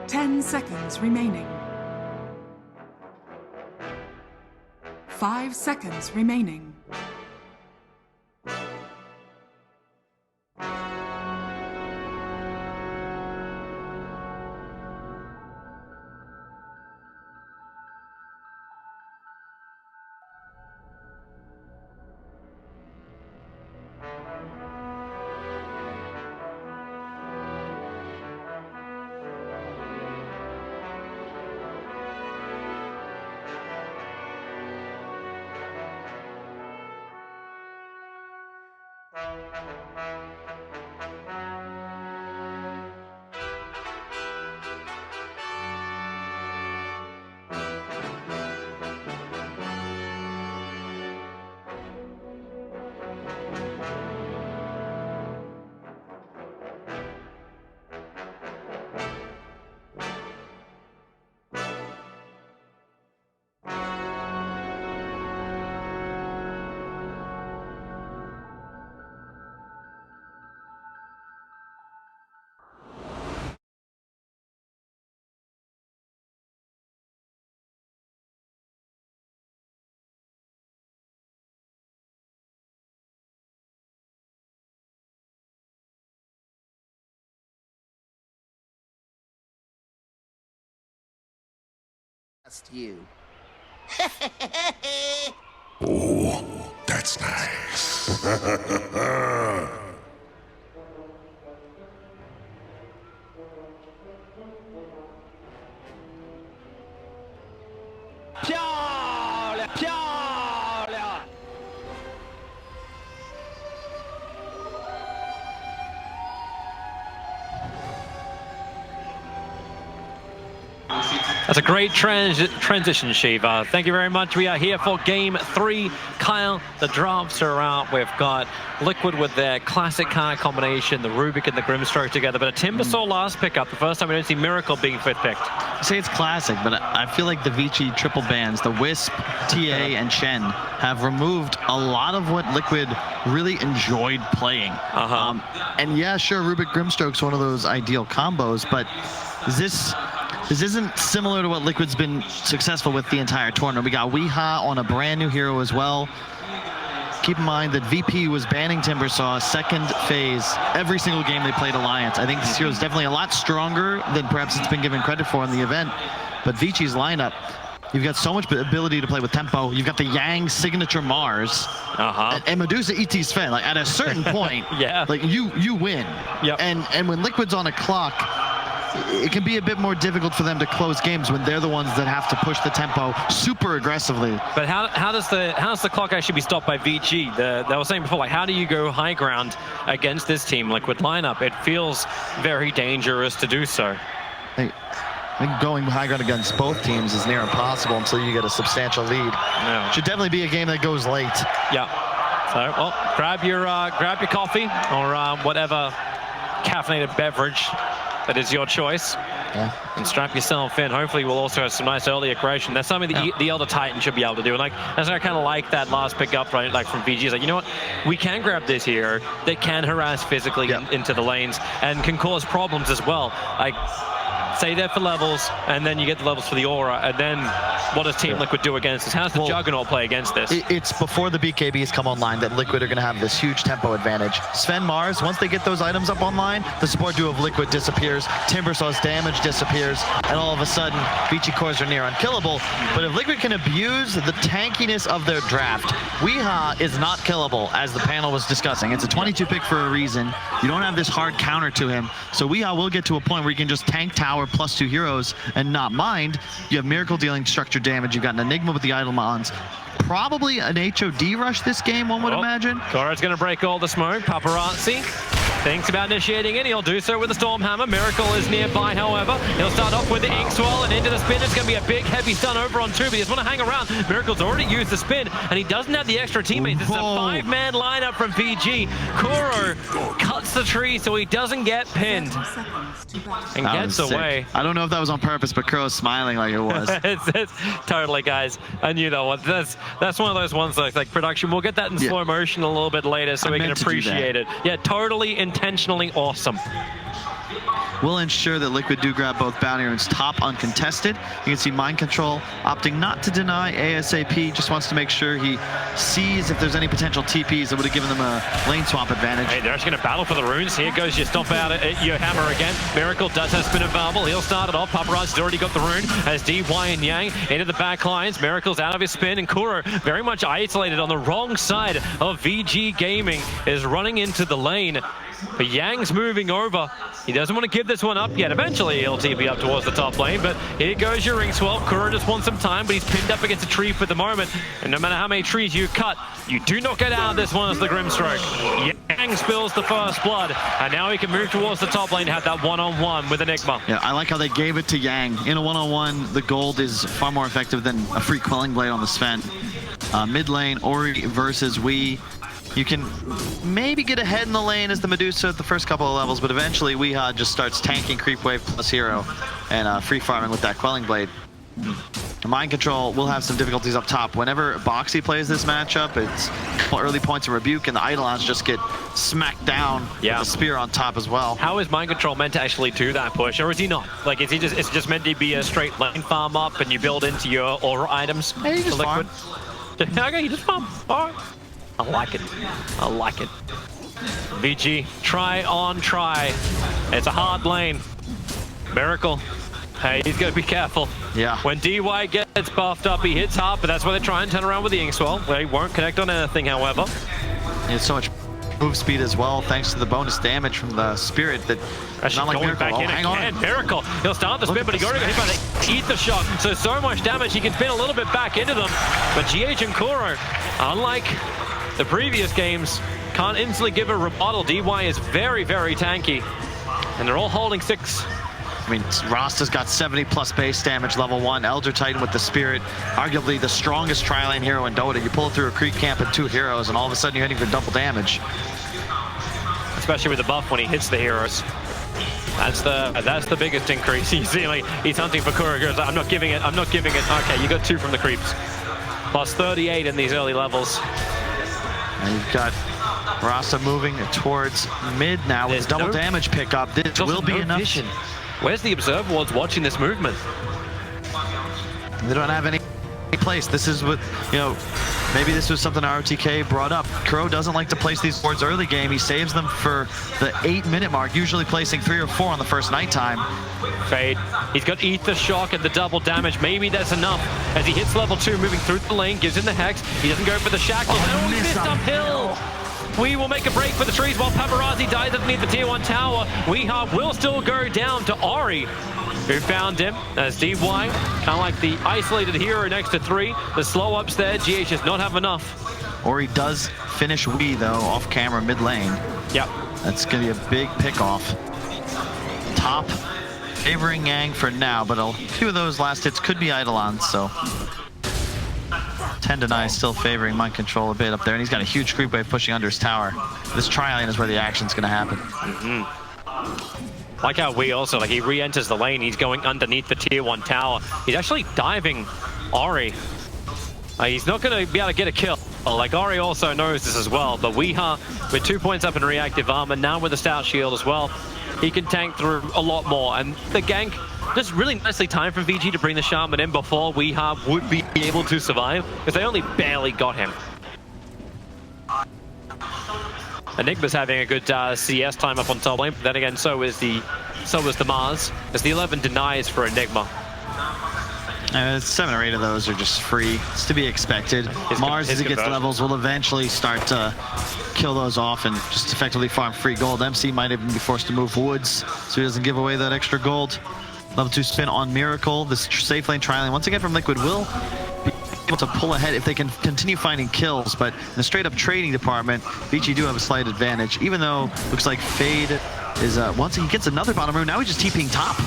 Ten seconds remaining. 5 seconds remaining. You. Oh, that's nice. That's a great transition, Shiva. Thank you very much. We are here for Game 3. Kyle, the drafts are out. We've got Liquid with their classic card combination, the Rubik and the Grimstroke together. But a Timbersaw last pickup, the first time we don't see Miracle being fifth picked. I say it's classic, but I feel like the Vici triple bans, the Wisp, TA, and Shen have removed a lot of what Liquid really enjoyed playing. And yeah, sure, Rubik Grimstroke's one of those ideal combos, but this isn't similar to what Liquid's been successful with the entire tournament. We got Weeha on a brand new hero as well. Keep in mind that VP was banning Timbersaw second phase every single game they played Alliance. I think this hero is definitely a lot stronger than perhaps it's been given credit for in the event. But Vici's lineup, you've got so much ability to play with tempo. You've got the Yang signature Mars, and Medusa ET Sven. Like at a certain point, like you win. And when Liquid's on a clock, it can be a bit more difficult for them to close games when they're the ones that have to push the tempo super aggressively. But how does the clock actually be stopped by VG? They were saying before, like, how do you go high ground against this Team Liquid lineup? It feels very dangerous to do so. I think going high ground against both teams is near impossible until you get a substantial lead. Should definitely be a game that goes late. So, well, grab your coffee or whatever caffeinated beverage that is your choice, and strap yourself in. Hopefully we'll also have some nice early aggression. That's something that the Elder Titan should be able to do. And like, that's I kind of like that last pickup, right? Like from VG, is like, you know what? We can grab this hero. They can harass physically into the lanes and can cause problems as well. Like, stay there for levels, and then you get the levels for the aura, and then what does Team Liquid do against this? How does the Juggernaut play against this? It's before the BKBs come online that Liquid are going to have this huge tempo advantage. Sven Mars, once they get those items up online, the support duo of Liquid disappears, Timbersaw's damage disappears, and all of a sudden, Vici cores are near unkillable. But if Liquid can abuse the tankiness of their draft, Weeha is not killable, as the panel was discussing. It's a 22 pick for a reason. You don't have this hard counter to him, so Weeha will get to a point where you can just tank tower, your +2 heroes and not mind. You have Miracle dealing structure damage. You've got an Enigma with the Eidolons. Probably an HOD rush this game, one would imagine. Cora's going to break all the smoke. Paparazzi thinks about initiating it. He'll do so with the Stormhammer. Miracle is nearby, however. He'll start off with the Ink Swirl and into the spin. It's going to be a big, heavy stun over on 2, but he just want to hang around. Miracle's already used the spin, and he doesn't have the extra teammates. It's a 5-man lineup from VG. Kuro cuts the tree so he doesn't get pinned and gets away. I don't know if that was on purpose, but Kuro's smiling like it was. it's totally, guys. And you know what? That's one of those ones like production. We'll get that in slow motion a little bit later so we can appreciate it. Yeah, totally intentionally awesome. We'll ensure that Liquid do grab both bounty runes top uncontested. You can see Mind Control opting not to deny ASAP, just wants to make sure he sees if there's any potential TPs that would have given them a lane swap advantage. Hey, they're actually going to battle for the runes. Here goes your stomp out at your hammer again. Miracle does have spin available. He'll start it off. Paparazzi's already got the rune as DY and Yang into the back lines. Miracle's out of his spin, and Kuro very much isolated on the wrong side of VG Gaming is running into the lane. But Yang's moving over. He doesn't want to give this one up yet. Eventually he'll TP up towards the top lane, but here goes your ring swell. Kuro just wants some time, but he's pinned up against a tree for the moment. And no matter how many trees you cut, you do not get out of this one as the Grimstroke. Yang spills the first blood, and now he can move towards the top lane to have that one-on-one with Enigma. Yeah, I like how they gave it to Yang. In a one-on-one, the gold is far more effective than a free Quelling Blade on the Sven. Mid lane, Ori versus Wii. You can maybe get ahead in the lane as the Medusa at the first couple of levels, but eventually Weeha just starts tanking creep wave plus hero and free farming with that Quelling Blade. Mind Control will have some difficulties up top. Whenever Boxy plays this matchup, it's early points of rebuke, and the Eidolons just get smacked down with the spear on top as well. How is Mind Control meant to actually do that push, or is he not? Like, is he just? It's just meant to be a straight lane farm up, and you build into your aura items. Hey, you just farm. Okay, you just farm. All right. I like it. I like it. VG, try on try. It's a hard lane. Miracle. Hey, he's got to be careful. Yeah. When DY gets buffed up, he hits hard, but that's why they try and turn around with the Ink Swell. They won't connect on anything, however. He has so much move speed as well, thanks to the bonus damage from the Spirit that not like Miracle. Back in hang again. on. Miracle. He'll start the spin, but he already got hit by the Ether Shock. So much damage, he can spin a little bit back into them. But GH and Kuro, unlike the previous games, can't instantly give a rebuttal. DY is very, very tanky, and they're all holding 6. I mean, Rasta's got 70+ base damage, level 1. Elder Titan with the Spirit, arguably the strongest tri-lane hero in Dota. You pull through a creep camp and 2 heroes, and all of a sudden you're hitting for double damage. Especially with the buff when he hits the heroes. That's the biggest increase. You see, like, he's hunting for Kuro. Goes, I'm not giving it. I'm not giving it. Okay, you got 2 from the creeps. Plus 38 in these early levels. And you've got Rasta moving towards mid now with double damage pickup. This will be enough. Vision. Where's the observer was watching this movement? They don't have any place. This is what, you know, maybe this was something ROTK brought up. Kuro doesn't like to place these boards early game. He saves them for the 8-minute mark, usually placing 3 or 4 on the first nighttime. Fade. He's got Ether Shock and the double damage. Maybe that's enough. As he hits level 2, moving through the lane, gives him the Hex. He doesn't go for the Shackles. Oh, he missed uphill. We will make a break for the trees while Paparazzi dies underneath the tier 1 tower. Weeha will still go down to Ori, who found him as DY, kind of like the isolated hero next to 3. The slow ups there, GH does not have enough. Ori does finish Wii though, off camera mid lane. Yep. That's going to be a big pick off. Top favoring Yang for now, but a few of those last hits could be Eidolons, so 10-9 still favoring Mind Control a bit up there, and he's got a huge creep wave pushing under his tower. This tri-lane is where the action's going to happen. Like how we also, like, he re-enters the lane, he's going underneath the tier 1 tower. He's actually diving Ori. He's not going to be able to get a kill. Like, Ori also knows this as well, but Weeha, with 2 points up in reactive armor, now with the stout shield as well, he can tank through a lot more. And the gank, just really nicely timed from VG to bring the Shaman in before Weeha would be able to survive, because they only barely got him. Enigma's having a good CS time up on top lane, but then again, so is the Mars, as the 11 denies for Enigma. 7 or 8 of those are just free. It's to be expected. Mars, as he gets levels, will eventually start to kill those off and just effectively farm free gold. MC might even be forced to move woods so he doesn't give away that extra gold. Level 2 spin on Miracle. This safe lane trialing once again from Liquid will be able to pull ahead if they can continue finding kills, but in the straight up trading department, Vici do have a slight advantage, even though looks like Fade is, once he gets another bottom room, now he's just TPing top.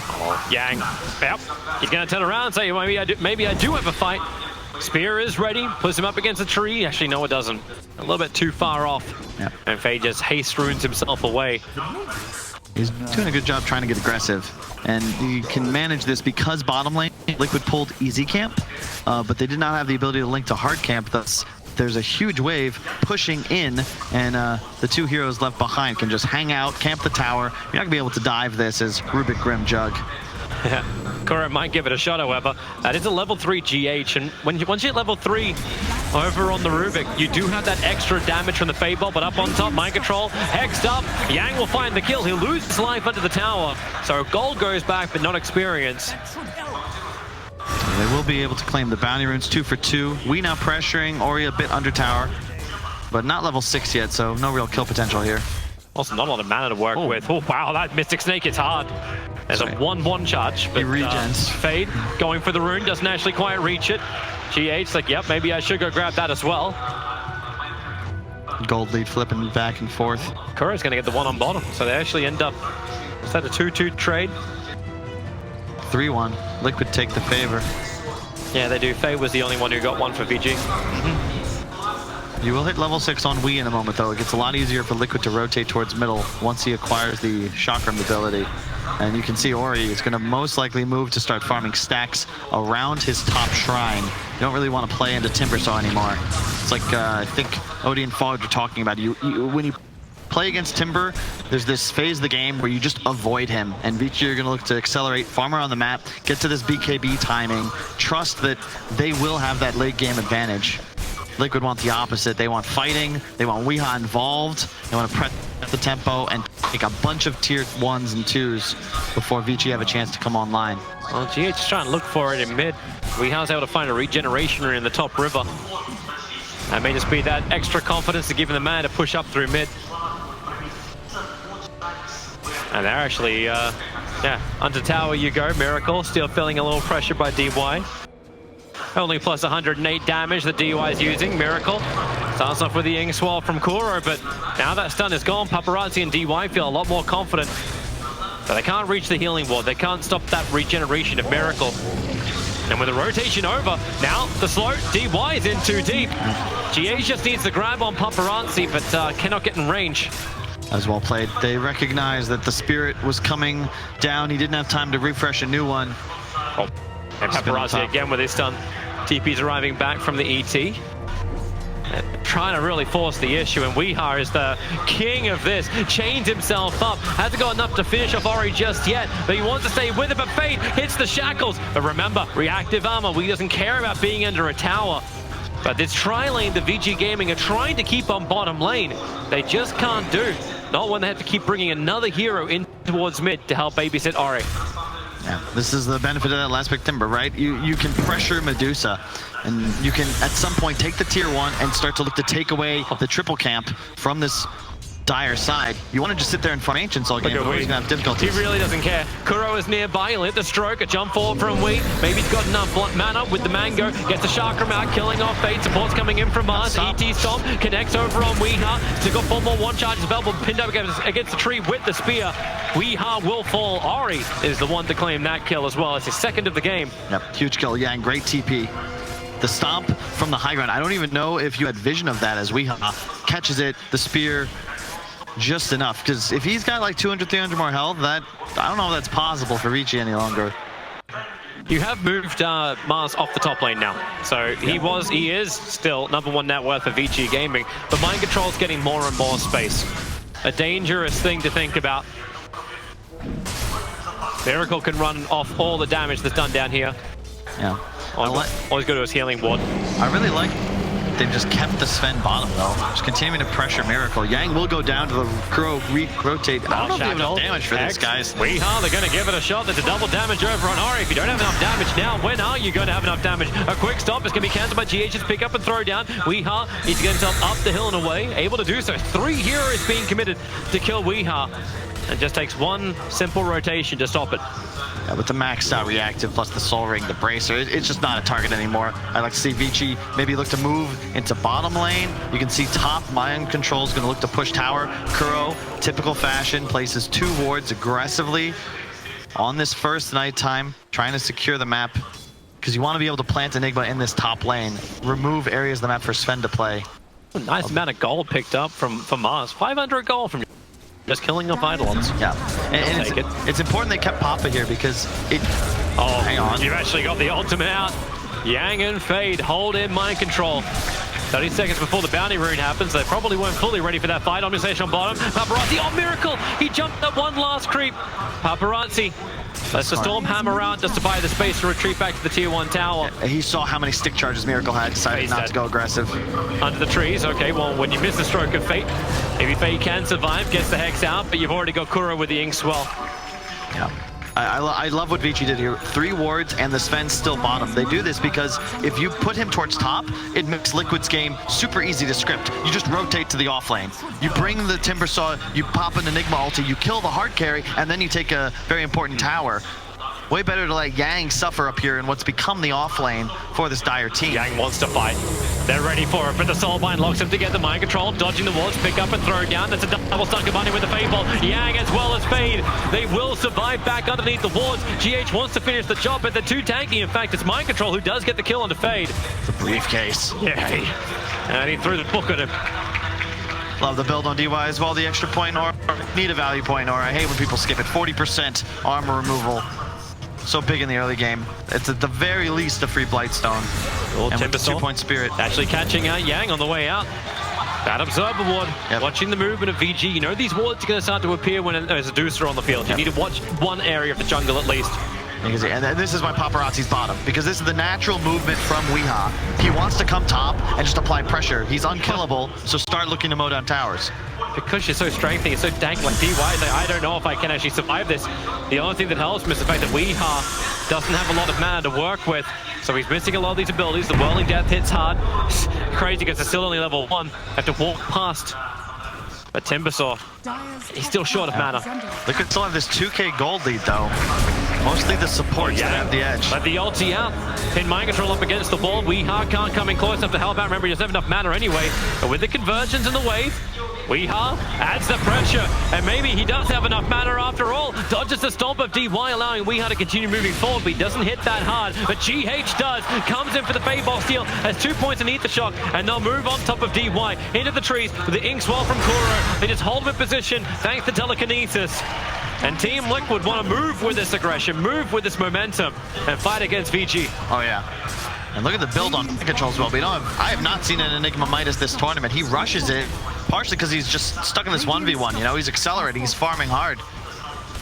Yang, yep, he's gonna turn around and say, maybe I do have a fight. Spear is ready, puts him up against the tree. Actually, no, it doesn't. A little bit too far off. Yep. And Fade just haste runes himself away. He's doing a good job trying to get aggressive, and you can manage this because bottom lane Liquid pulled easy camp, but they did not have the ability to link to hard camp. Thus, there's a huge wave pushing in, and the two heroes left behind can just hang out, camp the tower. You're not gonna be able to dive this as Rubik Grim Jug. Yeah, Kuro might give it a shot, however. That is a level 3 GH, and once you hit level 3 over on the Rubik, you do have that extra damage from the Fade Ball, but up on top, Mind Control, hexed up. Yang will find the kill. He'll lose his life under the tower. So gold goes back, but not experience. They will be able to claim the bounty runes 2 for 2. We now pressuring Ori a bit under tower, but not level 6 yet, so no real kill potential here. Also, not a lot of mana to work with. Oh, wow, that Mystic Snake is hard. There's a 1-1 charge, but he regens. Fade going for the rune, doesn't actually quite reach it. GH's like, yep, maybe I should go grab that as well. Gold lead flipping back and forth. Kuro's going to get the one on bottom, so they actually end up, is that a 2-2 trade? 3-1. Liquid take the favor. Yeah, they do. Fade was the only one who got one for VG. You will hit level 6 on Wii in a moment, though. It gets a lot easier for Liquid to rotate towards middle once he acquires the Chakram ability. And you can see Ori is going to most likely move to start farming stacks around his top shrine. You don't really want to play into Timbersaw anymore. It's like, I think Odie and Fogg are talking about. When you play against Timber, there's this phase of the game where you just avoid him. And Vici are going to look to accelerate, farm around the map, get to this BKB timing, trust that they will have that late game advantage. Liquid want the opposite. They want fighting. They want Weeha involved. They want to press the tempo and take a bunch of tier 1s and 2s before Vici have a chance to come online. Well, GH is trying to look for it in mid. Weeha's able to find a regeneration rune in the top river. That may just be that extra confidence to give him the man to push up through mid. And they're actually, yeah, under tower you go. Miracle still feeling a little pressure by DY. Only plus 108 damage that DY is using. Miracle starts off with the Ing Swirl from Kuro, but now that stun is gone, Paparazzi and DY feel a lot more confident. But they can't reach the healing ward. They can't stop that regeneration of Miracle. And with the rotation over, now the slow, DY is in too deep. GH just needs the grab on Paparazzi, but cannot get in range. As well played. They recognize that the Spirit was coming down. He didn't have time to refresh a new one. Oh. And Paparazzi again with his stun. TP's arriving back from the ET. And trying to really force the issue, and Weeha is the king of this. Chains himself up. Hasn't got enough to finish off Ori just yet, but he wants to stay with it, but Fade hits the shackles. But remember, reactive armor. We doesn't care about being under a tower. But this tri-lane, the VG Gaming are trying to keep on bottom lane. They just can't do. Not when they have to keep bringing another hero in towards mid to help babysit Ori. Yeah, this is the benefit of that last pick Timber, right? You can pressure Medusa, and you can at some point take the tier 1 and start to look to take away the triple camp from this dire side. You want to just sit there and farm Ancients all game, but he's going to have difficulties. He really doesn't care. Kuro is nearby, he'll hit the stroke, a jump forward from Wii. Maybe he's got enough mana with the Mango, gets the Chakram out, killing off Fade, support's coming in from Mars. ET Stomp connects over on Weeha. Still got 4 more 1 charges, Velbel pinned up against the tree with the spear. Weeha will fall. Ori is the one to claim that kill as well. It's his second of the game. Yep, huge kill, yeah, and great TP. The stomp from the high ground, I don't even know if you had vision of that as Weeha catches it, the spear, just enough, because if he's got like 200, 300 more health, that I don't know if that's possible for Vici any longer. You have moved Mars off the top lane now, so he is still #1 net worth for Vici Gaming, but Mind Control's getting more and more space. A dangerous thing to think about. Miracle can run off all the damage that's done down here. Yeah. All he's got to do is healing ward. I really like they've just kept the Sven bottom though. Just continuing to pressure Miracle. Yang will go down to the Kuro rotate. I don't know if they have enough damage for this, guys. Weeha, they're going to give it a shot. There's a double damage over on Ori. If you don't have enough damage now, when are you going to have enough damage? A quick stop is going to be cancelled by GH's pick up and throw down. Weeha needs to get himself up the hill and away. Able to do so. 3 heroes being committed to kill Weeha. It just takes one simple rotation to stop it. Yeah, with the maxed out reactive plus the soul ring, the bracer, it's just not a target anymore. I like to see Vici maybe look to move into bottom lane. You can see top mind control is going to look to push tower. Kuro, typical fashion, places 2 wards aggressively on this first nighttime, trying to secure the map because you want to be able to plant Enigma in this top lane, remove areas of the map for Sven to play. A nice amount of gold picked up from Mars. 500 gold from just killing off Eidolons. Yeah, and it's important they kept Papa here because it... Oh, hang on. You've actually got the ultimate out. Yang and Fade hold in mind control. 30 seconds before the bounty rune happens. They probably weren't fully ready for that fight. Optimization on bottom. Paparazzi, oh miracle! He jumped that one last creep. Paparazzi lets the storm hammer out just to buy the space to retreat back to the tier 1 tower. Yeah, he saw how many stick charges Miracle had, decided not to go aggressive. Under the trees, okay, well, when you miss the stroke of fate, maybe Fate can survive, gets the hex out, but you've already got Kuro with the ink swell. Yeah. I love what Vici did here. 3 wards and the Sven's still bottom. They do this because if you put him towards top, it makes Liquid's game super easy to script. You just rotate to the off lane. You bring the Timbersaw, you pop an Enigma ulti, you kill the hard carry, and then you take a very important tower. Way better to let Yang suffer up here in what's become the off lane for this Dire team. Yang wants to fight. They're ready for it, but the Soulbind locks them together. Mind control, dodging the wards, pick up and throw down. That's a double stun combining with the Fade Bolt. Yang as well as Fade. They will survive back underneath the wards. GH wants to finish the job, but they're too tanky. In fact, it's Mind Control who does get the kill onto Fade. It's a briefcase. Yeah, and he threw the book at him. Love the build on DY as well. The extra point, or need a value point, or I hate when people skip it. 40% armor removal. So big in the early game. It's at the very least a free Blightstone. And with the 2-point spirit. Actually catching out Yang on the way out. That Observer ward, watching the movement of VG. You know these wards are going to start to appear when there's a Deucer on the field. You need to watch one area of the jungle at least. And this is why Paparazzi's bottom, because this is the natural movement from Weeha. He wants to come top and just apply pressure. He's unkillable, so start looking to mow down towers. Because you're so strengthy, you're so dank like DY, like, I don't know if I can actually survive this. The only thing that helps him is the fact that Weeha doesn't have a lot of mana to work with, so he's missing a lot of these abilities. The Whirling Death hits hard. It's crazy because it's still only level 1. Have to walk past. But Timbersaw, he's still short of mana. They could still have this 2k gold lead though. Mostly the supports that have the edge. But the ulti out. Pin Mind Control up against the wall. Weeha can't come in close enough to help out. Remember, he doesn't have enough mana anyway. But with the conversions and the wave, Weeha adds the pressure. And maybe he does have enough mana after all. Dodges the stomp of DY, allowing Weeha to continue moving forward. But he doesn't hit that hard. But GH does. Comes in for the Fade Bolt steal. Has 2 points beneath the shock. And they'll move on top of DY into the trees with the ink swell from Kuro. They just hold him in position thanks to telekinesis. And Team Liquid want to move with this aggression, move with this momentum, and fight against Vici. Oh yeah. And look at the build on control as well. But you know, I have not seen an Enigma Midas this tournament. He rushes it, partially because he's just stuck in this 1v1. You know, he's accelerating, he's farming hard.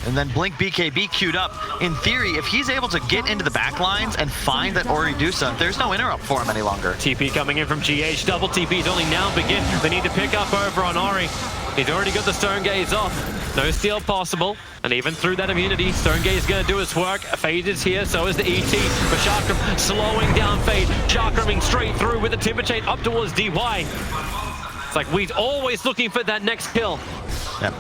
And then Blink BKB queued up. In theory, if he's able to get into the back lines and find that Oridusa, there's no interrupt for him any longer. TP coming in from GH. Double TPs only now begin. They need to pick up over on Ori. He's already got the Stone Gaze off. No steal possible. And even through that immunity, Stone Gaze is going to do his work. Fade is here, so is the ET. But Chakram slowing down Fade. Chakraming straight through with the Timber Chain up towards DY. It's like we're always looking for that next kill. Yep.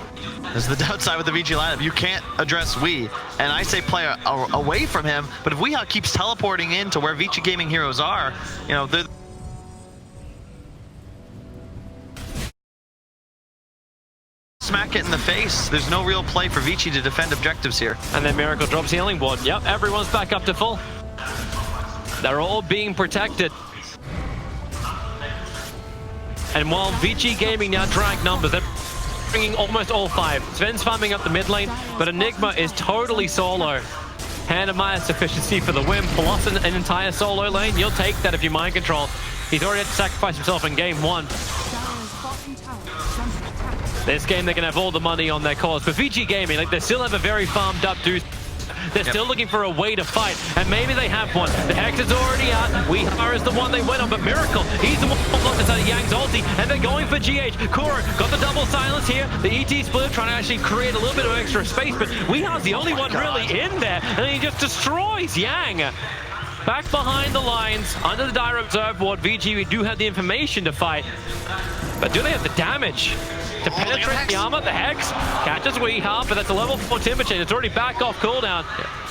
This is the downside with the VG lineup. You can't address Wii. And I say play away from him, but if Weeha keeps teleporting into where Vici Gaming heroes are, you know, they're smack it in the face. There's no real play for Vici to defend objectives here. And then Miracle drops healing ward. Yep, everyone's back up to full. They're all being protected. And while Vici Gaming now drag numbers, they're bringing almost all 5. Sven's farming up the mid lane, but Enigma is totally solo. Hanamaya sufficiency for the win, plus an entire solo lane. You'll take that if you Mind Control. He's already had to sacrifice himself in game 1. This game, they can have all the money on their cause. But Vici Gaming, like, they still have a very farmed up Deuce. They're still looking for a way to fight, and maybe they have one. The Hex is already out. Weeha is the one they went on, but Miracle, he's the one who blocked inside of Yang's ulti, and they're going for GH. Kuro got the double silence here. The ET split trying to actually create a little bit of extra space, but Weeha's the only one really in there, and then he just destroys Yang. Back behind the lines, under the Dire Observe ward, VG, we do have the information to fight. But do they have the damage to penetrate the armor? The Hex catches Weehaw, but that's a level 4 Timber Chain. It's already back off cooldown.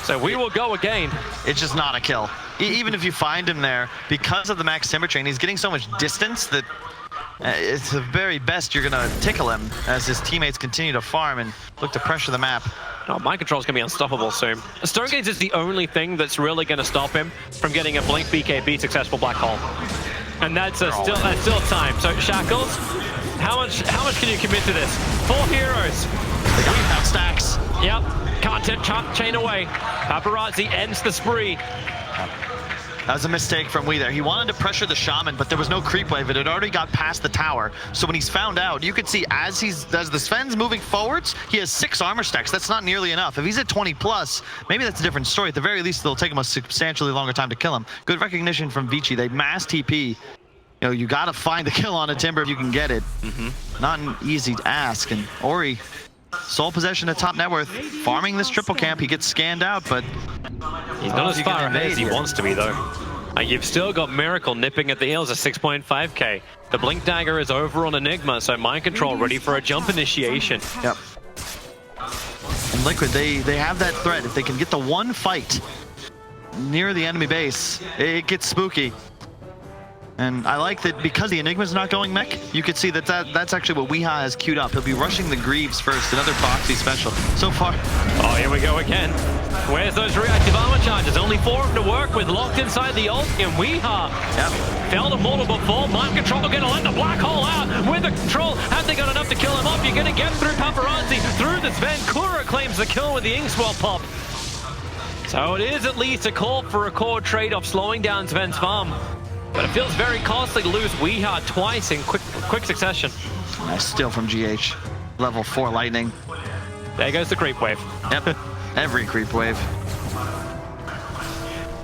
So we will go again. It's just not a kill. Even if you find him there, because of the max Timber Chain, he's getting so much distance that it's the very best you're going to tickle him as his teammates continue to farm and look to pressure the map. Oh, mind control's going to be unstoppable soon. Stonegaze is the only thing that's really going to stop him from getting a Blink BKB successful Black Hole. And that's still time. So Shackles, how much can you commit to this? 4 heroes. They got stacks. Yep. Can't chain away. Paparazzi ends the spree. That was a mistake from Wee there. He wanted to pressure the Shaman, but there was no creep wave. It had already got past the tower. So when he's found out, you could see as the Sven's moving forwards, he has 6 armor stacks. That's not nearly enough. If he's at 20 plus, maybe that's a different story. At the very least, it'll take him a substantially longer time to kill him. Good recognition from Vici. They mass TP. You know, you got to find the kill on a Timber if you can get it. Not an easy ask. And Ori, sole possession of top net worth, farming this triple camp. He gets scanned out, but he's not as far ahead as he wants to be, though. You've still got Miracle nipping at the heels at 6.5k. The Blink Dagger is over on Enigma, so Mind Control ready for a jump initiation. Yep. And Liquid, they have that threat. If they can get the one fight near the enemy base, it gets spooky. And I like that because the Enigma's not going mech, you could see that's actually what Weehaw has queued up. He'll be rushing the Greaves first, another proxy special. So far. Oh, here we go again. Where's those reactive armor charges? Only 4 of them to work with, locked inside the ult, and Weehaw. Yep. Failed a mortal before. Mind Control gonna let the Black Hole out. With the control, have they got enough to kill him off? You're gonna get through Paparazzi, through the Sven. Kura claims the kill with the Inkswell pop. So it is at least a call for a core trade-off, slowing down Sven's farm. But it feels very costly to lose Weehaw twice in quick succession. Nice steal from GH. Level 4 lightning. There goes the creep wave. Yep. Every creep wave.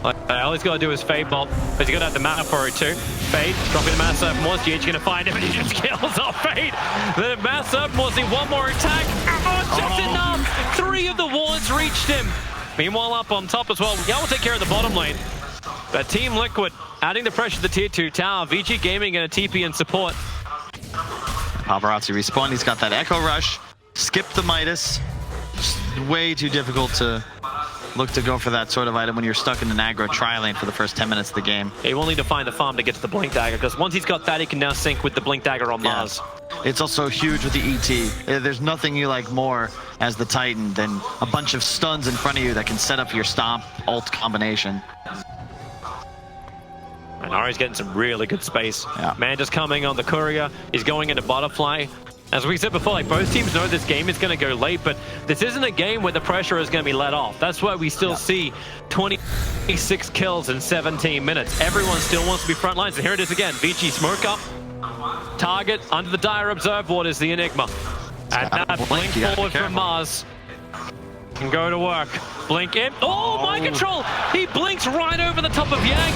All he's got to do is Fade Bolt, but he's going to have the mana for it too. Fade, dropping the Mass Serpent Wars. GH going to find him, and he just kills off Fade. The Mass Serpent Wars need one more attack. Oh, just enough! 3 of the wards reached him. Meanwhile, up on top as well. Yeah, we'll take care of the bottom lane. But Team Liquid adding the pressure to the tier 2 tower. Vici Gaming and a TP in support. Paparazzi respawn. He's got that Echo Rush. Skip the Midas. Just way too difficult to look to go for that sort of item when you're stuck in an aggro tri-lane for the first 10 minutes of the game. He will need to find the farm to get to the Blink Dagger, because once he's got that, he can now sync with the Blink Dagger on Mars. It's also huge with the ET. There's nothing you like more as the Titan than a bunch of stuns in front of you that can set up your stomp ult combination. And Ari's getting some really good space. Yeah. Manda's coming on the Courier. He's going into Butterfly. As we said before, like, both teams know this game is going to go late, but this isn't a game where the pressure is going to be let off. That's why we still see 26 kills in 17 minutes. Everyone still wants to be front lines, and here it is again. Vici smoke up. Target under the Dire Observe Ward is the Enigma. And that blink forward from Mars. Can go to work. Blink in. Oh, Mind Control! He blinks right over the top of Yang.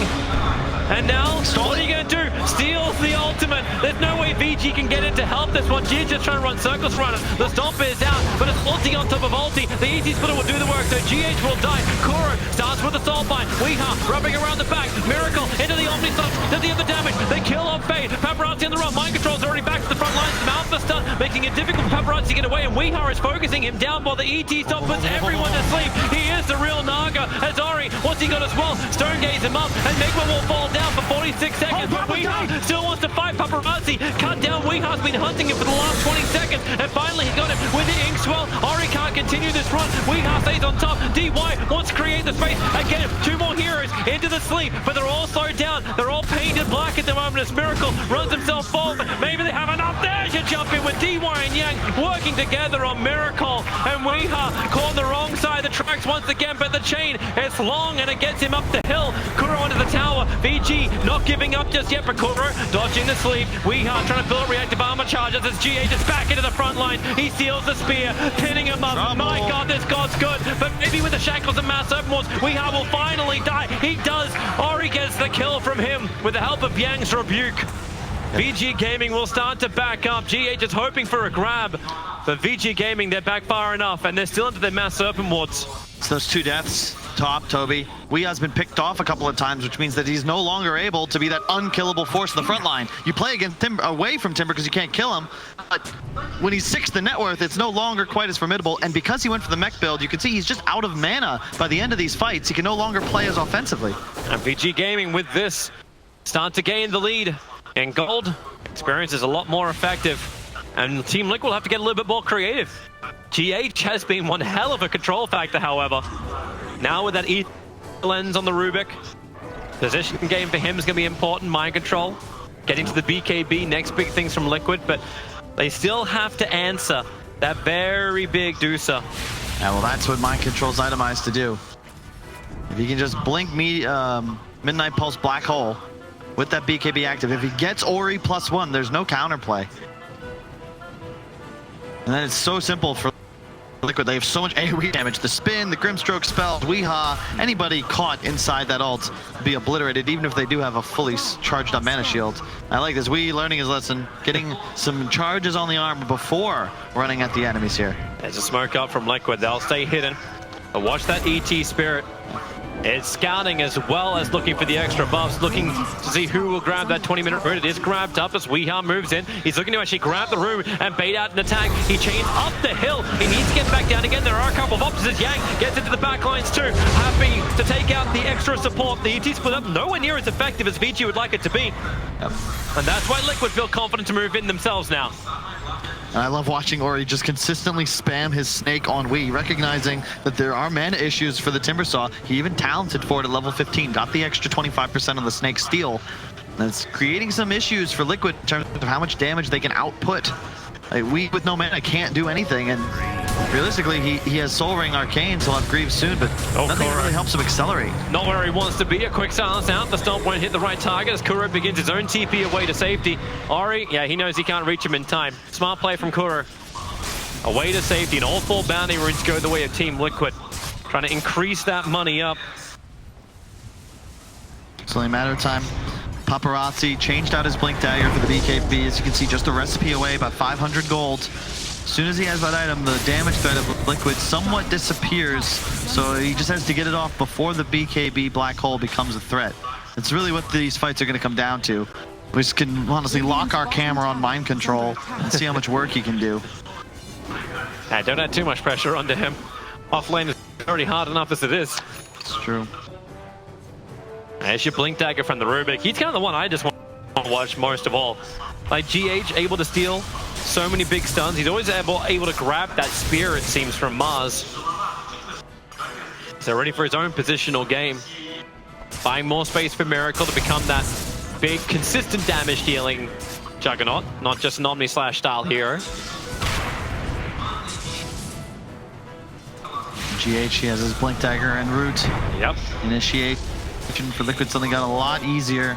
And now, what are you going to do? Steals the ultimate. There's no way VG can get in to help this one. G's just trying to run circles around it. The Stomper is out, but it's ulti on top of ulti. The easy splitter will do the work, so GH will die. Kuro starts with the Soulbind. Weehaw rubbing around the back. Miracle into the Omnistorm. Does he have the damage? They kill off Fade. Paparazzi on the run. Mind Control's already back to the front lines. Mouth the stun, making it difficult for Paparazzi to get away, and Weehaw is focusing him down while the ET stop puts everyone to sleep. He is the real Naga. As Ori, what's he got as well? Stonegaze him up, and Enigma will fall down for 46 seconds, but Weehaw still wants to fight Paparazzi. Cut down. Weehaw's been hunting him for the last 20 seconds, and finally he got him with the Inkswell. Ori can't continue this run. Weehaw stays on top. DY wants to create the space. Again, 2 more heroes into the sleep, but they're all slowed down. They're all painted black at the moment as Miracle runs himself forward. Maybe they have enough there to jump in with DY and Yang working together on Miracle, and Weehaw caught on the wrong side of the tracks once again, but the chain is long and it gets him up the hill. Kuro onto the tower. VG not giving up just yet, but Kuro dodging the sleep. Weehaw trying to build reactive armor charges as GH is back into the front line. He steals the spear, pinning him up. Trouble. My God, this God's good, but maybe with the shackles and mass open wars, Weehaw will finally die. He does. Ori gets the kill from him with the help of Yang's rebuke. VG Gaming will start to back up. GH is hoping for a grab, but VG Gaming, they're back far enough, and they're still into their mass serpent wards. It's those 2 deaths. top, Toby. Weeha's been picked off a couple of times, which means that he's no longer able to be that unkillable force in the front line. You play against Timber, away from Timber because you can't kill him, but when he's 6th in net worth, it's no longer quite as formidable, and because he went for the mech build, you can see he's just out of mana by the end of these fights. He can no longer play as offensively. And VG Gaming with this start to gain the lead in gold. Experience is a lot more effective, and Team Liquid will have to get a little bit more creative. GH has been one hell of a control factor, however. Now with that E lens on the Rubik, position game for him is going to be important. Mind control, getting to the BKB, next big things from Liquid, but they still have to answer that very big DOTA. Yeah, well, that's what Mind Control's itemized to do. If he can just blink Midnight Pulse Black Hole with that BKB active, if he gets Ori +1, there's no counterplay. And then it's so simple for Liquid. They have so much AoE damage. The spin, the Grimstroke spell, Weeha, anybody caught inside that ult be obliterated, even if they do have a fully charged up mana shield. I like this. Wee learning his lesson, getting some charges on the armor before running at the enemies here. There's a smoke up from Liquid. They'll stay hidden. But watch that ET Spirit. It's scouting as well as looking for the extra buffs, looking to see who will grab that 20-minute route. It is grabbed up as Weeha moves in. He's looking to actually grab the room and bait out an attack. He chains up the hill. He needs to get back down again. There are a couple of options as Yang gets into the back lines too. Happy to take out the extra support. The ET split up nowhere near as effective as Vici would like it to be. Yep. And that's why Liquid feel confident to move in themselves now. And I love watching Ori just consistently spam his snake on Wii, recognizing that there are mana issues for the Timbersaw. He even talented for it at level 15, got the extra 25% on the snake steal. And it's creating some issues for Liquid in terms of how much damage they can output. Like, Wii with no mana can't do anything, and realistically he has Soul Ring Arcane, so he'll have Greaves soon, but nothing really helps him accelerate. Not where he wants to be. A quick silence out. The stomp won't hit the right target as Kuro begins his own TP away to safety. Ori, yeah, he knows he can't reach him in time. Smart play from Kuro. Away to safety, and all 4 bounty runes go the way of Team Liquid. Trying to increase that money up. It's only a matter of time. Paparazzi changed out his Blink Dagger for the BKB. As you can see, just a recipe away, about 500 gold. As soon as he has that item, the damage threat of Liquid somewhat disappears, so he just has to get it off before the BKB Black Hole becomes a threat. It's really what these fights are going to come down to. We just can honestly lock our camera on Mind Control and see how much work he can do. Hey, don't add too much pressure onto him. Off lane is already hard enough as it is. It's true. There's your Blink Dagger from the Rubik. He's kind of the one I just want to watch most of all. Like GH, able to steal so many big stuns. He's always able to grab that spear, it seems, from Mars. So ready for his own positional game. Buying more space for Miracle to become that big, consistent damage dealing juggernaut, not just an Omni/style hero. GH, he has his Blink Dagger and Root. Yep. Initiate for Liquid suddenly got a lot easier.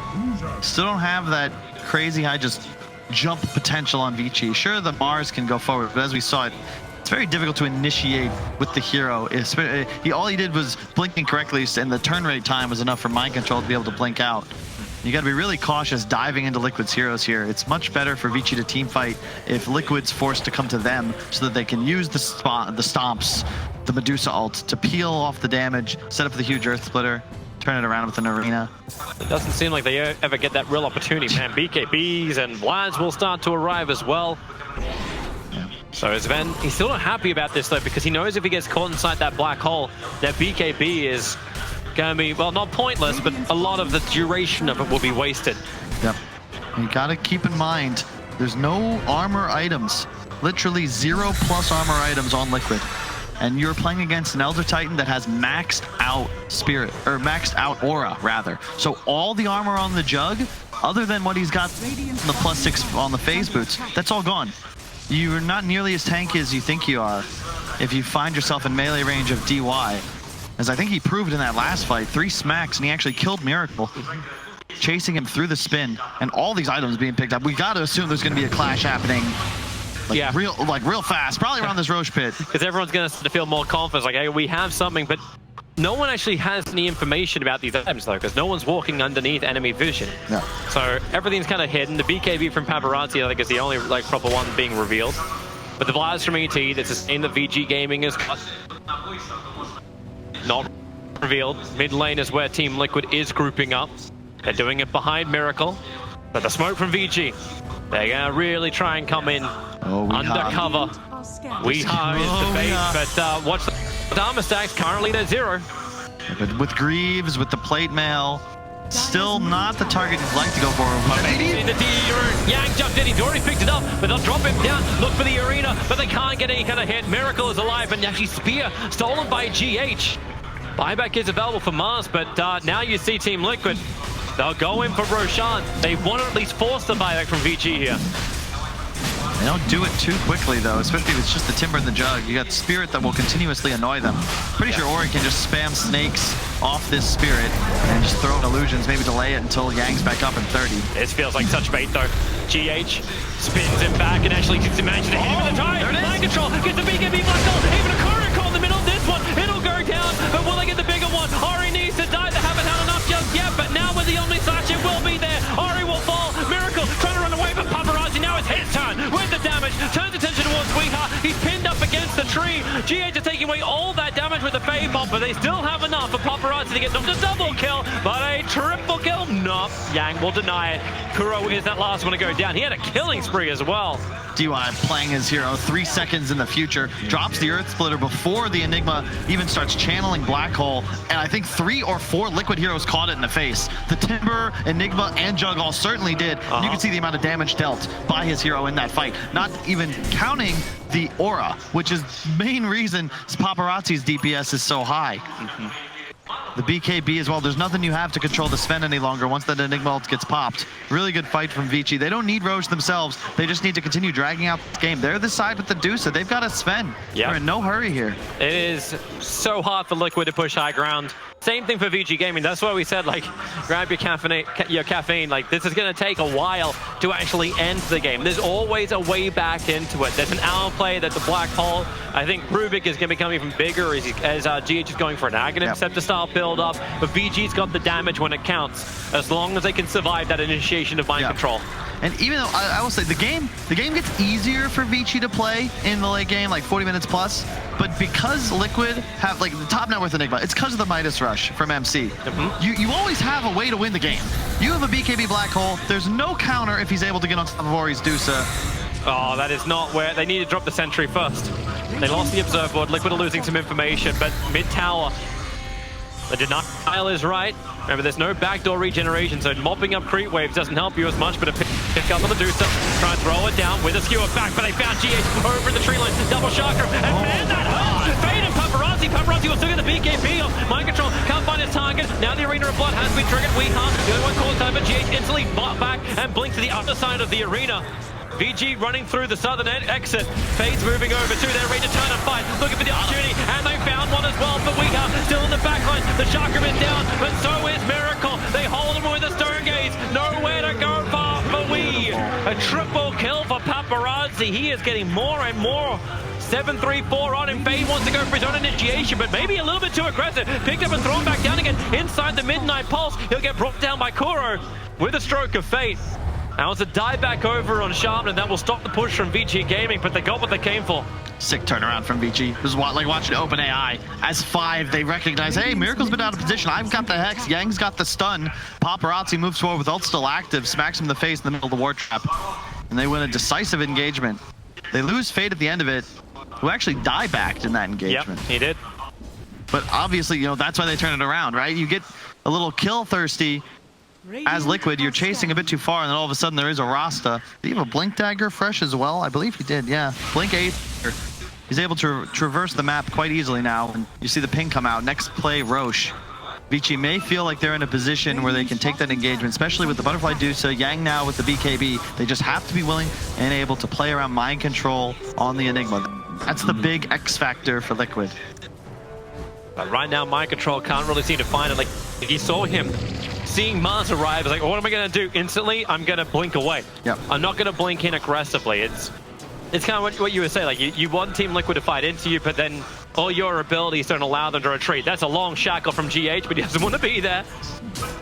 Still don't have that crazy high just jump potential on Vici. Sure, the Mars can go forward, but as we saw it, it's very difficult to initiate with the hero. All he did was blinking correctly, and the turn rate time was enough for Mind Control to be able to blink out. You got to be really cautious diving into Liquid's heroes here. It's much better for Vici to team fight if Liquid's forced to come to them so that they can use the stomps, the Medusa ult, to peel off the damage, set up the huge Earth Splitter, turn it around with an arena. It doesn't seem like they ever get that real opportunity, man. BKBs and Vlads will start to arrive as well. Yeah. So Sven, he's still not happy about this though, because he knows if he gets caught inside that black hole, that BKB is going to be, well, not pointless, but a lot of the duration of it will be wasted. Yep. You got to keep in mind, there's no armor items. Literally 0+ armor items on Liquid. And you're playing against an Elder Titan that has maxed out Spirit, or maxed out Aura, rather. So all the armor on the Jug, other than what he's got in the +6 on the phase boots, that's all gone. You're not nearly as tanky as you think you are if you find yourself in melee range of DY. As I think he proved in that last fight, 3 smacks, and he actually killed Miracle, chasing him through the spin, and all these items being picked up. We got to assume there's going to be a clash happening. Real fast, probably around this Roche pit. Because everyone's going to feel more confident, like, hey, we have something, but no one actually has any information about these items, though, because no one's walking underneath enemy vision. Yeah. So everything's kind of hidden. The BKB from Paparazzi, I think, is the only proper one being revealed. But the Vlads from ET, that's the same that VG Gaming is not revealed. Mid lane is where Team Liquid is grouping up. They're doing it behind Miracle. But the smoke from Vici, they're gonna really try and come in undercover. Weeha is the bait, but watch the Dharma stacks. Currently they're 0. But with Greaves, with the plate mail, still not the target he'd like to go for. In the Yang jumped in, he's already picked it up, but they'll drop him down, look for the arena, but they can't get any kind of hit. Miracle is alive, and actually Spear stolen by GH. Buyback is available for Mars, but now you see Team Liquid. They'll go in for Roshan. They want to at least force the buyback from Vici here. They don't do it too quickly, though, especially if it's just the Timber and the Jug. You got Spirit that will continuously annoy them. Pretty sure Ori can just spam snakes off this Spirit and just throw in illusions, maybe delay it until Yang's back up in 30. This feels like such bait, though. GH spins him back and actually gets him managed to hit him with the try. Mind control, gets the BKB black hole, even a current call in the middle of this one. It'll go down, but will they get the bigger one? Ori needs to die. They haven't had enough just yet, but now with the Omni Slash, it will be there. Ori will fall. Miracle trying to run away, but Paparazzi, now it's his turn with the damage. Turns attention towards Weeha. He's pinned up against the tree. GH is taking away all that damage with the Fade Bomb, but they still have enough for Paparazzi to get not a double kill, but a triple kill. No, Yang will deny it. Kuro is that last one to go down. He had a killing spree as well. DY playing his hero 3 seconds in the future, drops the Earth Splitter before the Enigma even starts channeling Black Hole, and I think 3 or 4 Liquid heroes caught it in the face. The Timber, Enigma, and Jug all certainly did. You can see the amount of damage dealt by his hero in that fight, not even counting the aura, which is the main reason Paparazzi's DPS is so high. The BKB as well. There's nothing you have to control the Sven any longer once that Enigma ult gets popped. Really good fight from Vici. They don't need Roche themselves. They just need to continue dragging out this game. They're the side with the DOTA. They've got a Sven. They're in no hurry here. It is so hard for Liquid to push high ground. Same thing for Vici Gaming. That's why we said, like, grab your caffeine. Like, this is going to take a while to actually end the game. There's always a way back into it. There's an hour play that the Black Hole. I think Rubik is going to become even bigger as GH is going for an Aghanim Scepter style build up. But VG's got the damage when it counts, as long as they can survive that initiation of mind control. And even though I will say the game gets easier for Vici to play in the late game, like 40 minutes plus. But because Liquid have like the top net worth Enigma, it's because of the Midas Rush from MC. You always have a way to win the game. You have a BKB Black Hole. There's no counter if he's able to get on top of Ori's DOTA. Oh, that is not where they need to drop the sentry first. They lost the observe board. Liquid are losing some information, but mid tower. The denial is right. Remember, there's no backdoor regeneration, so mopping up creep waves doesn't help you as much, but a pick up on the DOTA. Try and throw it down with a skewer back, but they found GH over in the tree line. Double chakra, and man, that hurts! Fade and Paparazzi. Paparazzi will still get the BKB off. Mind control, can't find his target. Now the Arena of Blood has been triggered. Weeha, the only one called time, but GH instantly bought back and blinked to the other side of the arena. VG running through the southern exit. Fade's moving over to their ready to turn and fight. Looking for the opportunity, and they found one as well. But Weeha still in the backline. The chakra is down, but so is Miracle. They hold him with a stone gaze. Nowhere to go far for Wee. A triple kill for Paparazzi. He is getting more and more 7-3-4 on him. Fade wants to go for his own initiation, but maybe a little bit too aggressive. Picked up and thrown back down again inside the Midnight Pulse. He'll get brought down by Kuro with a stroke of fate. Now it's a die back over on Sharp, and that will stop the push from Vici Gaming, but they got what they came for. Sick turnaround from Vici. This is like watching OpenAI. As 5, they recognize, hey, Miracle's been out of position. I've got the Hex. Yang's got the stun. Paparazzi moves forward with ult still active, smacks him in the face in the middle of the War Trap, and they win a decisive engagement. They lose Fade at the end of it, who actually die-backed in that engagement. Yep, he did. But obviously, you know, that's why they turn it around, right? You get a little kill-thirsty. As Liquid, you're chasing a bit too far, and then all of a sudden there is a Rasta. Did he have a Blink Dagger fresh as well? I believe he did, yeah. Blink 8. He's able to traverse the map quite easily now, and you see the ping come out. Next play, Roche. Vici may feel like they're in a position where they can take that engagement, especially with the Butterfly DOTA, Yang now with the BKB. They just have to be willing and able to play around mind control on the Enigma. That's the big X factor for Liquid. But right now, mind control can't really seem to find it. Like, if you saw him seeing Mars arrive, it's like, what am I going to do? Instantly, I'm going to blink away. Yep. I'm not going to blink in aggressively. It's kind of what you were saying. Like, you want Team Liquid to fight into you, but then all your abilities don't allow them to retreat. That's a long shackle from GH, but he doesn't want to be there.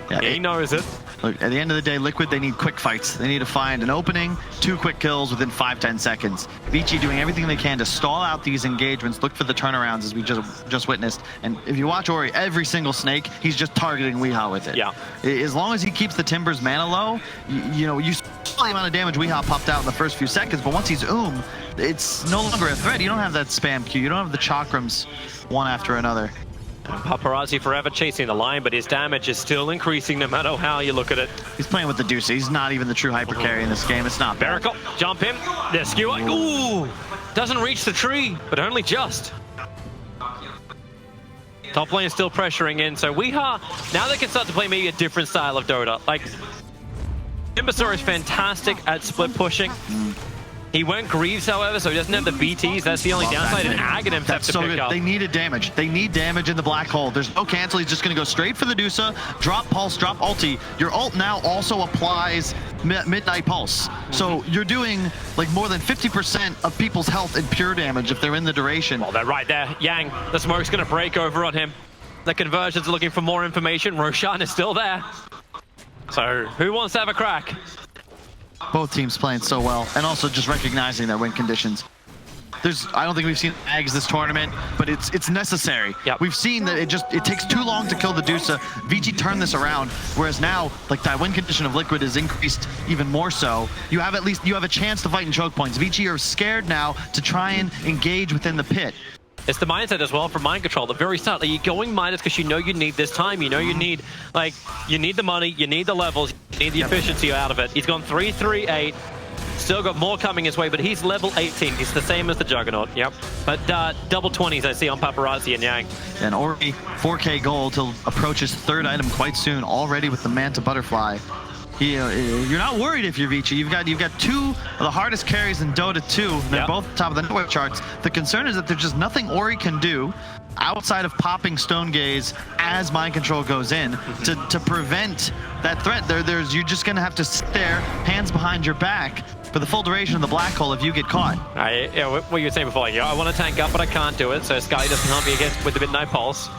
Yeah, he knows it. Look, at the end of the day, Liquid, they need quick fights. They need to find an opening, 2 quick kills within 5-10 seconds. Vici doing everything they can to stall out these engagements, look for the turnarounds as we just witnessed. And if you watch Ori, every single snake, he's just targeting Weehaw with it. Yeah. As long as he keeps the Timbers mana low, you know, you saw the amount of damage Weehaw popped out in the first few seconds, but once he's it's no longer a threat. You don't have that spam Q. You don't have the chakrams one after another. Paparazzi forever chasing the line, but his damage is still increasing no matter how you look at it. He's playing with the deuce. He's not even the true hyper carry in this game. It's not bad. Miracle, jump him. The skewer. Ooh! Doesn't reach the tree, but only just. Top lane is still pressuring in, so Weehaw, now they can start to play maybe a different style of Dota. Like, Timbersaw is fantastic at split pushing. He went Greaves, however, so he doesn't have the BTs. That's the only downside, and Aghanim have to pick up. They needed damage. They need damage in the black hole. There's no cancel. He's just going to go straight for the DOTA, drop Pulse, drop ulti. Your ult now also applies Midnight Pulse. So you're doing like more than 50% of people's health in pure damage if they're in the duration. Well, they're right there. Yang, the smoke's going to break over on him. The conversion's looking for more information. Roshan is still there. So who wants to have a crack? Both teams playing so well, and also just recognizing their win conditions. I don't think we've seen Ags this tournament, but it's necessary. Yep. We've seen that it takes too long to kill the DOTA. Vici turned this around, whereas now, like, that win condition of Liquid is increased even more so. You have a chance to fight in choke points. Vici are scared now to try and engage within the pit. It's the mindset as well from Mind Control. The very start, like, you're going minus because you know you need this time. You know you need, like, you need the money, you need the levels, you need the efficiency out of it. He's gone 3-3-8. Still got more coming his way, but he's level 18. He's the same as the Juggernaut. Yep. But double 20s I see on Paparazzi and Yang. And Ori, 4K gold to approach his 3rd item quite soon, already with the Manta Butterfly. You're not worried if you're Vici. You've got 2 of the hardest carries in Dota 2. They're both top of the network charts. The concern is that there's just nothing Ori can do outside of popping Stone Gaze as Mind Control goes in to prevent that threat. You're just going to have to sit there, hands behind your back, for the full duration of the black hole if you get caught. What you were saying before, I want to tank up, but I can't do it, so Sky doesn't help me against with the Midnight Pulse.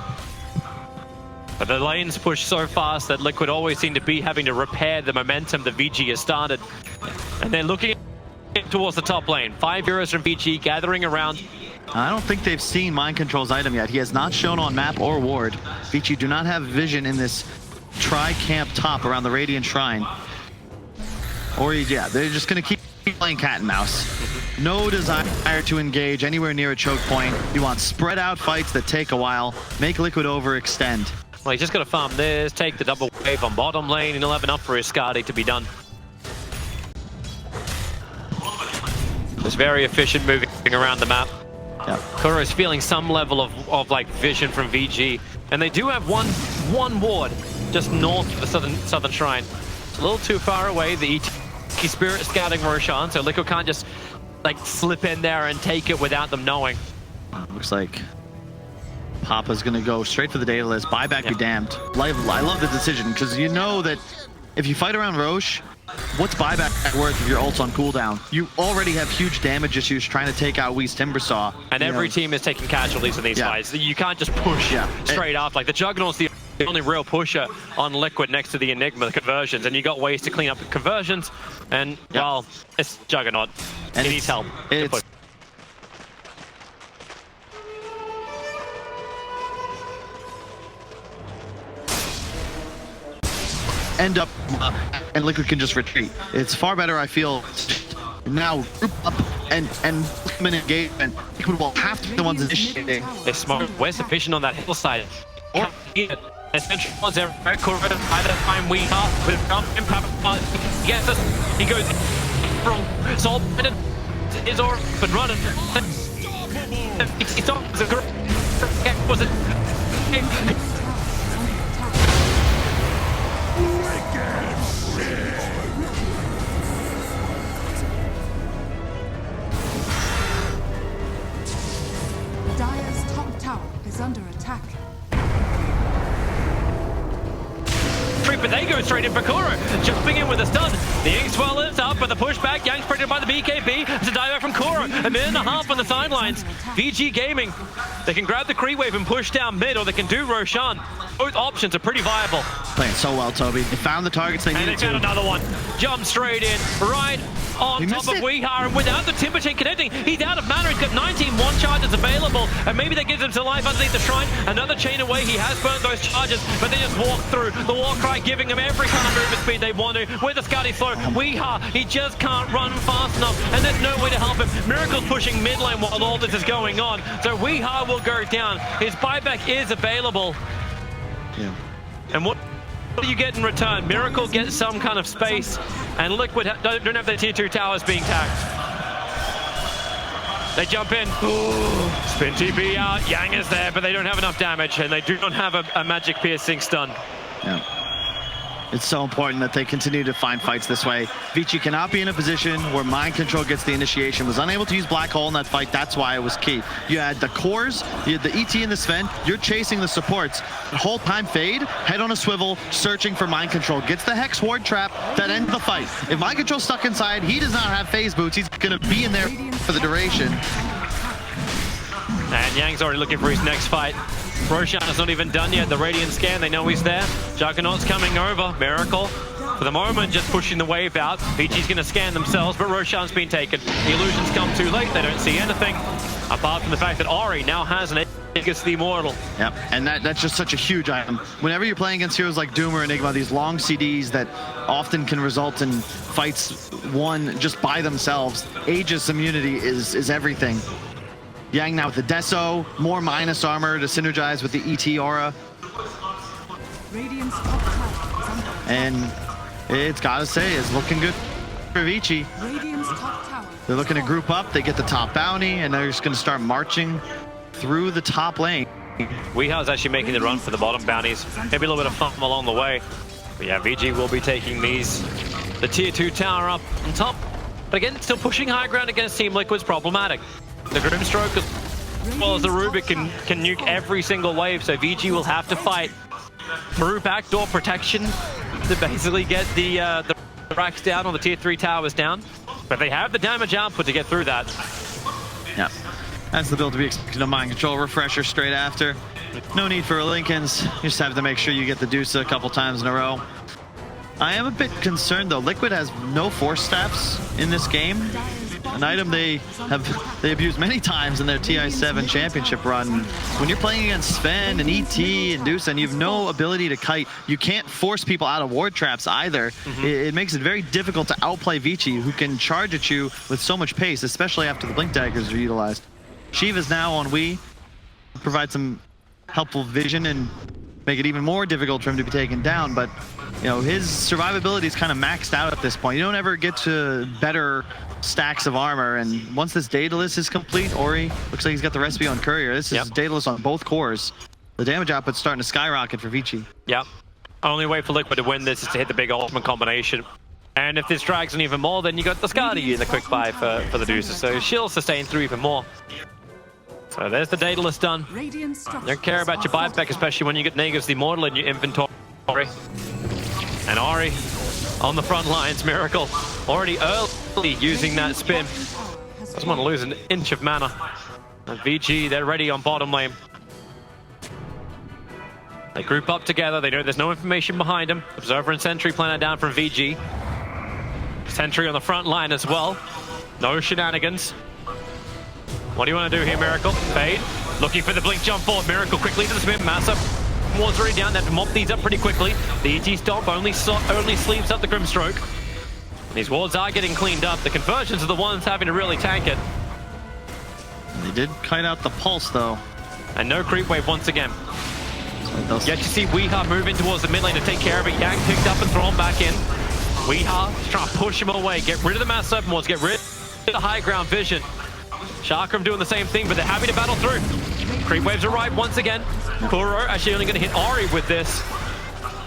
But the lanes push so fast that Liquid always seem to be having to repair the momentum that Vici has started. And they're looking towards the top lane. 5 heroes from Vici gathering around. I don't think they've seen Mind Control's item yet. He has not shown on map or ward. Vici do not have vision in this tri-camp top around the Radiant Shrine. Or, yeah, they're just going to keep playing cat and mouse. No desire to engage anywhere near a choke point. You want spread out fights that take a while. Make Liquid overextend. Well, he's just got to farm this, take the double wave on bottom lane, and he'll have enough for his Skadi to be done. It's very efficient moving around the map. Yep. Kuro is feeling some level of like vision from VG, and they do have one ward just north of the southern shrine. It's a little too far away. The ET Spirit scouting Roshan, so Liquid can't just like slip in there and take it without them knowing. Looks like Papa's gonna go straight for the data list. Buyback be damned. I love the decision, because you know that if you fight around Roche, what's buyback worth if your ult's on cooldown? You already have huge damage issues trying to take out Whi's Timbersaw. And every team is taking casualties in these fights. You can't just push straight off. Like the Juggernaut's the only real pusher on Liquid next to the Enigma, the conversions, and you got ways to clean up the conversions. And well, it's Juggernaut. And he needs help. End up and Liquid can just retreat. It's far better, I feel, now group up and come in engagement. Liquid will have to be the ones initiating. They're smart. Where's the vision on that hillside? Or essentially was there by the time we are with Impact. Yes, he goes from Soul is or but running. He stops the correct. Was it? Dire's top tower is under attack. but they go straight in for Kuro, jumping in with a stun. The Ink Swell is up, but the pushback, Yang's predicted by the BKB. It's a dive from Kuro, a minute and a half on the sidelines. VG Gaming, they can grab the creep wave and push down mid, or they can do Roshan. Both options are pretty viable. Playing so well, Toby. They found the targets they needed to. And they found another one. Jump straight in, right on top of Weeha, and without the Timber Chain connecting, he's out of mana. He's got 19 one charges available, and maybe that gives him some life underneath the shrine. Another chain away, he has burnt those charges, but they just walk through. The Warcry giving him every kind of movement speed they want to. With the Scotty slow, Weeha, he just can't run fast enough, and there's no way to help him. Miracle's pushing mid lane while all this is going on, so Weeha will go down. His buyback is available. Yeah. And what do you get in return? Miracle gets some kind of space, and Liquid don't have their tier 2 towers being tagged. They jump in. Spin TP out. Yang is there, but they don't have enough damage, and they do not have a magic piercing stun. Yeah. It's so important that they continue to find fights this way. Vici cannot be in a position where mind control gets the initiation. Was unable to use Black Hole in that fight. That's why it was key. You had the cores, you had the ET and the Sven. You're chasing the supports. The whole time Fade, head on a swivel, searching for mind control. Gets the Hex Ward trap that ends the fight. If mind control's stuck inside, he does not have phase boots. He's going to be in there for the duration. And Yang's already looking for his next fight. Roshan is not even done yet. The Radiant scan, they know he's there. Juggernaut's coming over. Miracle, for the moment, just pushing the wave out. Vici's going to scan themselves, but Roshan's been taken. The illusions come too late. They don't see anything, apart from the fact that Ori now has an against the Immortal. Yep, and that's just such a huge item. Whenever you're playing against heroes like Doom or Enigma, these long CDs that often can result in fights won just by themselves, Aegis immunity is everything. Yang now with the Deso, more minus armor to synergize with the ET aura. And it's gotta say, it's looking good for Vici. They're looking to group up, they get the top bounty, and they're just gonna start marching through the top lane. Weeha's actually making the run for the bottom bounties. Maybe a little bit of fun along the way. But yeah, VG will be taking these. The tier 2 tower up on top. But again, still pushing high ground against Team Liquid's problematic. The Grimstroke as well as the Rubik can nuke every single wave, so VG will have to fight through backdoor protection to basically get the racks down on the tier 3 towers down. But they have the damage output to get through that. Yeah, that's the build to be expected of mind control. Refresher straight after. No need for Lincolns. You just have to make sure you get the DOTA a couple times in a row. I am a bit concerned though. Liquid has no force staffs in this game. An item they abused many times in their TI7 championship run. When you're playing against Sven and ET and DOTA and you have no ability to kite, you can't force people out of ward traps either. It makes it very difficult to outplay Vici, who can charge at you with so much pace, especially after the Blink Daggers are utilized. Shiva's now on Wii, provide some helpful vision and make it even more difficult for him to be taken down, but you know, his survivability is kind of maxed out at this point. You don't ever get to better stacks of armor, and once this Daedalus is complete, Ori looks like he's got the recipe on Courier. This is Daedalus on both cores. The damage output's starting to skyrocket for Vici. Yep. Only way for Liquid to win this is to hit the big ultimate combination. And if this drags on even more, then you got the Skadi in the quick buy for the DOTA, so she'll sustain through even more. So there's the Daedalus done. Don't care about your buyback, especially when you get Negus the Immortal in your inventory. And Ori on the front lines. Miracle already early using that spin. Doesn't want to lose an inch of mana. And VG, they're ready on bottom lane. They group up together. They know there's no information behind them. Observer and Sentry planted down from VG. Sentry on the front line as well. No shenanigans. What do you want to do here, Miracle? Fade, looking for the blink jump forward. Miracle quickly to the spin. Massa Ward's already down. They have to mop these up pretty quickly. The ET stomp only sleeps up the Grimstroke. These wards are getting cleaned up. The conversions are the ones having to really tank it. They did kite out the pulse though. And no creep wave once again. Yet to see Weeha move in towards the mid lane to take care of it. Yang picked up and thrown back in. Weeha trying to push him away. Get rid of the mass open wards. Get rid of the high ground vision. Chakram doing the same thing, but they're happy to battle through. Creep waves arrive once again. Kuro actually only going to hit Ori with this.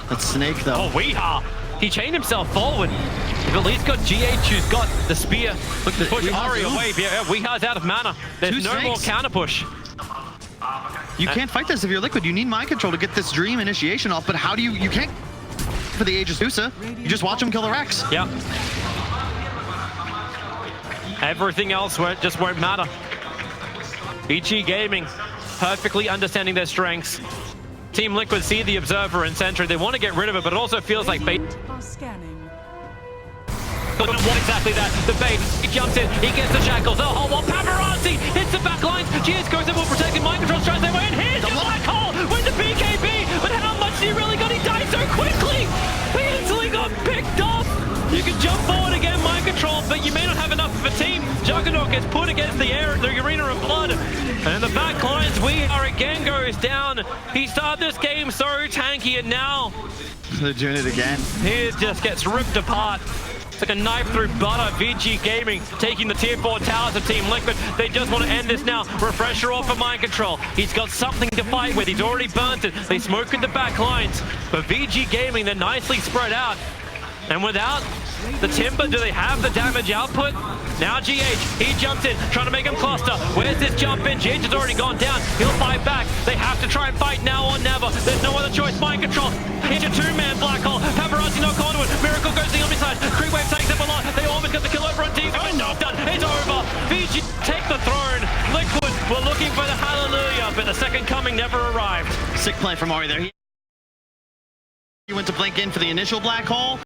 That's Snake though. Oh, Weeha! He chained himself forward. You've at least got GH who's got the spear. Look to push Ori away. Yeah, Weeha's out of mana. There's no more counter push. You can't fight this if you're Liquid. You need mind control to get this dream initiation off, but how do you can't for the Aegis Usa. You just watch him kill the Rex. Yeah. Everything else just won't matter. Vici Gaming perfectly understanding their strengths. Team Liquid see the Observer in Sentry. They want to get rid of it, but it also feels like bait. Are scanning. What exactly that? The bait. He jumps in. He gets the shackles. Oh, well, Paparazzi hits the back lines. GS goes in, will protect him. Mind controls tries their way in. Here's the black hole with the BKB. But how much did he really got? He died so quickly. He instantly got picked off. You can jump forward again, mind control, but you may not have enough of a team. Juggernaut gets put against the arena of blood. And the back lines, We Are again goes down. He started this game so tanky, and now They're doing it again. he just gets ripped apart. It's like a knife through butter. Vici Gaming taking the tier 4 towers of Team Liquid. They just want to end this now. Refresher off for mind control. He's got something to fight with. He's already burnt it. They smoke in the back lines. But Vici Gaming, they're nicely spread out. And without the Timber, do they have the damage output? Now GH, he jumps in, trying to make him cluster. Where's this jump in? GH has already gone down. He'll fight back. They have to try and fight now or never. There's no other choice. Mind control. Hit a two-man black hole. Paparazzi knock onto it. Miracle goes to the other side. Creep wave takes him a lot. They almost got the kill over on team. Oh, no, done. It's over. Vici take the throne. Liquid were looking for the hallelujah, but the second coming never arrived. Sick play from Ori there. He went to blink in for the initial black hole.